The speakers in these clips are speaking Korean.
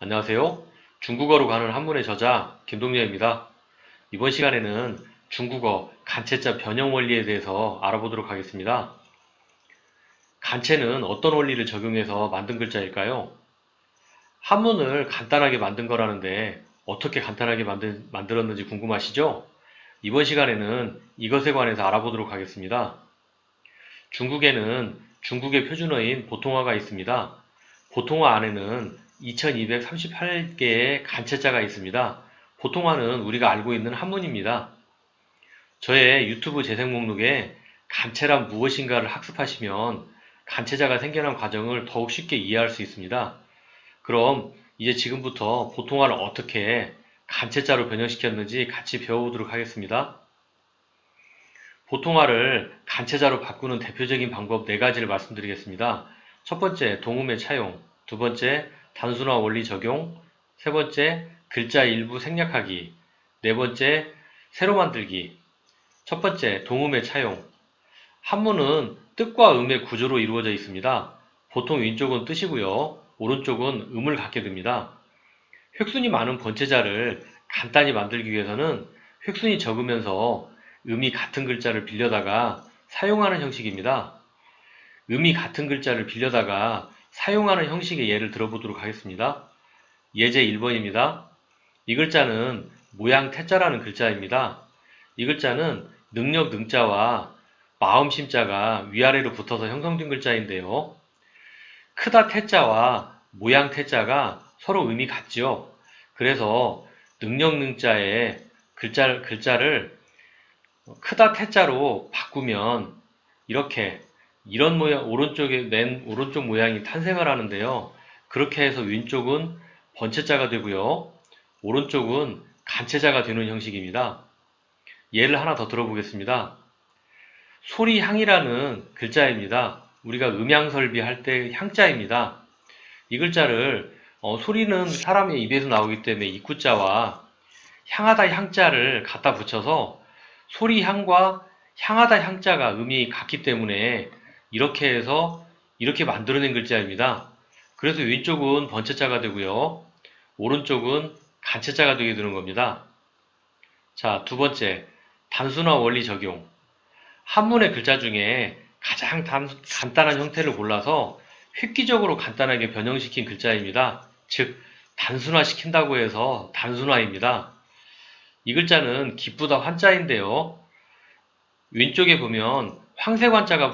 안녕하세요. 중국어로 가는 한문의 저자 김동렬입니다. 이번 시간에는 중국어 간체자 변형 원리에 대해서 알아보도록 하겠습니다. 간체는 어떤 원리를 적용해서 만든 글자일까요? 한문을 간단하게 만든 거라는데 어떻게 간단하게 만들었는지 궁금하시죠? 이번 시간에는 이것에 관해서 알아보도록 하겠습니다. 중국에는 중국의 표준어인 보통어가 있습니다. 보통어 안에는 2238개의 간체자가 있습니다. 보통어는 우리가 알고 있는 한문입니다. 저의 유튜브 재생 목록에 간체란 무엇인가를 학습하시면 간체자가 생겨난 과정을 더욱 쉽게 이해할 수 있습니다. 그럼 이제 지금부터 보통어를 어떻게 간체자로 변형시켰는지 같이 배워보도록 하겠습니다. 보통어를 간체자로 바꾸는 대표적인 방법 4가지를 말씀드리겠습니다. 첫 번째, 동음의 차용. 두 번째, 단순화 원리 적용. 세 번째, 글자 일부 생략하기. 네 번째, 새로 만들기. 첫 번째, 동음의 차용. 한문은 뜻과 음의 구조로 이루어져 있습니다. 보통 왼쪽은 뜻이고요. 오른쪽은 음을 갖게 됩니다. 획순이 많은 번체자를 간단히 만들기 위해서는 획순이 적으면서 음이 같은 글자를 빌려다가 사용하는 형식입니다. 음이 같은 글자를 빌려다가 사용하는 형식의 예를 들어보도록 하겠습니다. 예제 1번입니다. 이 글자는 모양 태자라는 글자입니다. 이 글자는 능력 능자와 마음 심자가 위아래로 붙어서 형성된 글자인데요. 크다 태자와 모양 태자가 서로 의미 같지요. 그래서 능력 능자의 글자를 크다 태자로 바꾸면 이런 모양, 오른쪽 모양이 탄생을 하는데요. 그렇게 해서 왼쪽은 번체자가 되고요. 오른쪽은 간체자가 되는 형식입니다. 예를 하나 더 들어보겠습니다. 소리향이라는 글자입니다. 우리가 음향 설비할 때 향자입니다. 이 글자를 소리는 사람의 입에서 나오기 때문에 입구자와 향하다 향자를 갖다 붙여서 소리향과 향하다 향자가 음이 같기 때문에 이렇게 해서 이렇게 만들어낸 글자입니다. 그래서 왼쪽은 번체자가 되고요. 오른쪽은 간체자가 되게 되는 겁니다. 자, 두 번째, 단순화 원리 적용. 한문의 글자 중에 가장 간단한 형태를 골라서 획기적으로 간단하게 변형시킨 글자입니다. 즉, 단순화시킨다고 해서 단순화입니다. 이 글자는 기쁘다 환자인데요. 왼쪽에 보면 황색 환자가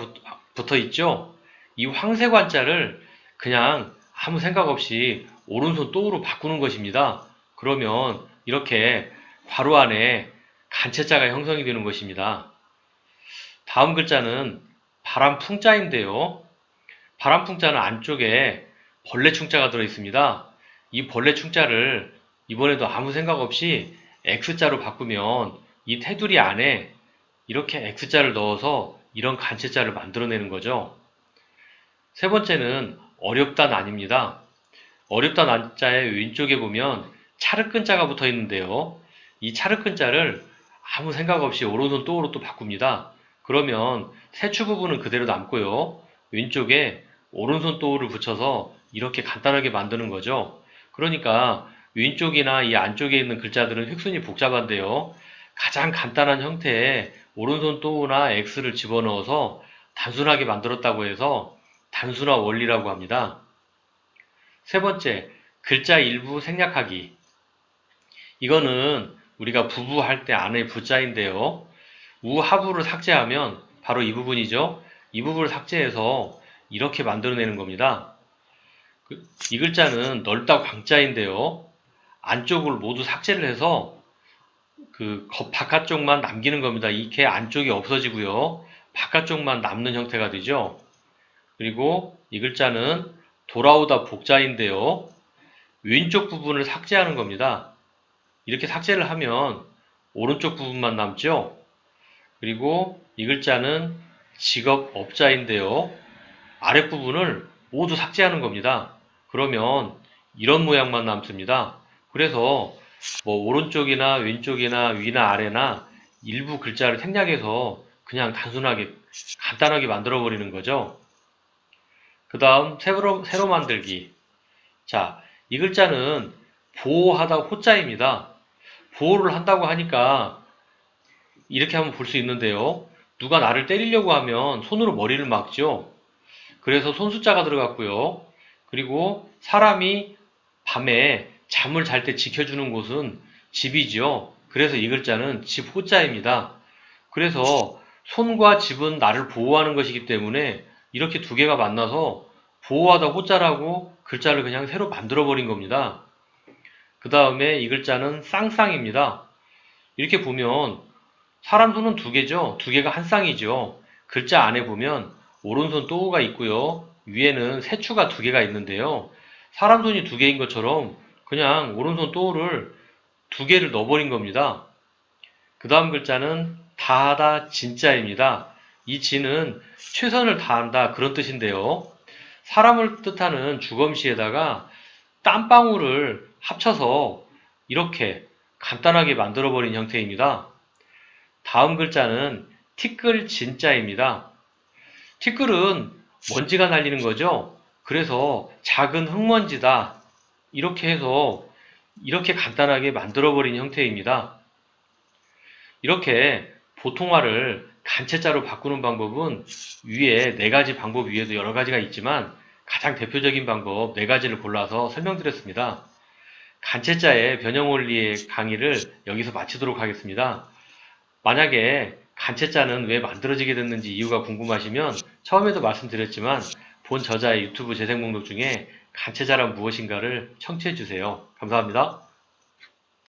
붙어 있죠? 이 황색 환자를 그냥 아무 생각 없이 오른손 또으로 바꾸는 것입니다. 그러면 이렇게 괄호 안에 간체자가 형성이 되는 것입니다. 다음 글자는 바람풍자인데요. 바람풍자는 안쪽에 벌레충자가 들어 있습니다. 이 벌레충자를 이번에도 아무 생각 없이 X자로 바꾸면 이 테두리 안에 이렇게 X자를 넣어서 이런 간체자를 만들어내는 거죠. 세 번째는 어렵다 난입니다. 어렵다 난자의 왼쪽에 보면 차르끈자가 붙어 있는데요. 이 차르끈자를 아무 생각 없이 오른손 또으로 또 바꿉니다. 그러면 세추 부분은 그대로 남고요. 왼쪽에 오른손 또우를 붙여서 이렇게 간단하게 만드는 거죠. 그러니까 왼쪽이나 이 안쪽에 있는 글자들은 획순이 복잡한데요. 가장 간단한 형태의 오른손 또우나 X를 집어넣어서 단순하게 만들었다고 해서 단순화 원리라고 합니다. 세 번째, 글자 일부 생략하기. 이거는 우리가 부부할 때 안에 부자인데요. 우하부를 삭제하면 바로 이 부분이죠. 이 부분을 삭제해서 이렇게 만들어내는 겁니다. 이 글자는 넓다 광자인데요. 안쪽을 모두 삭제를 해서 바깥쪽만 남기는 겁니다. 이게 안쪽이 없어지고요. 바깥쪽만 남는 형태가 되죠. 그리고 이 글자는 돌아오다 복자인데요. 왼쪽 부분을 삭제하는 겁니다. 이렇게 삭제를 하면 오른쪽 부분만 남죠. 그리고 이 글자는 직업 업자인데요. 아랫부분을 모두 삭제하는 겁니다. 그러면 이런 모양만 남습니다. 그래서 뭐 오른쪽이나 왼쪽이나 위나 아래나 일부 글자를 생략해서 그냥 단순하게 간단하게 만들어 버리는 거죠. 그 다음 새로 만들기. 자, 이 글자는 보호하다 호자입니다. 보호를 한다고 하니까 이렇게 한번 볼 수 있는데요. 누가 나를 때리려고 하면 손으로 머리를 막죠. 그래서 손수자가 들어갔고요. 그리고 사람이 밤에 잠을 잘 때 지켜주는 곳은 집이죠. 그래서 이 글자는 집 호자입니다. 그래서 손과 집은 나를 보호하는 것이기 때문에 이렇게 두 개가 만나서 보호하다 호자라고 글자를 그냥 새로 만들어 버린 겁니다. 그 다음에 이 글자는 쌍쌍입니다. 이렇게 보면 사람 손은 두 개죠. 두 개가 한 쌍이죠. 글자 안에 보면 오른손 또우가 있고요. 위에는 세추가 두 개가 있는데요. 사람 손이 두 개인 것처럼 그냥 오른손 또우를 두 개를 넣어버린 겁니다. 그 다음 글자는 다하다 진짜입니다. 이 진은 최선을 다한다 그런 뜻인데요. 사람을 뜻하는 주검시에다가 땀방울을 합쳐서 이렇게 간단하게 만들어버린 형태입니다. 다음 글자는 티끌 진짜입니다. 티끌은 먼지가 날리는 거죠. 그래서 작은 흙먼지다. 이렇게 해서 이렇게 간단하게 만들어버린 형태입니다. 이렇게 보통화를 간체자로 바꾸는 방법은 위에 네 가지 방법 위에도 여러 가지가 있지만 가장 대표적인 방법 네 가지를 골라서 설명드렸습니다. 간체자의 변형 원리의 강의를 여기서 마치도록 하겠습니다. 만약에 간체자는 왜 만들어지게 됐는지 이유가 궁금하시면 처음에도 말씀드렸지만 본 저자의 유튜브 재생 목록 중에 간체자란 무엇인가를 청취해 주세요. 감사합니다.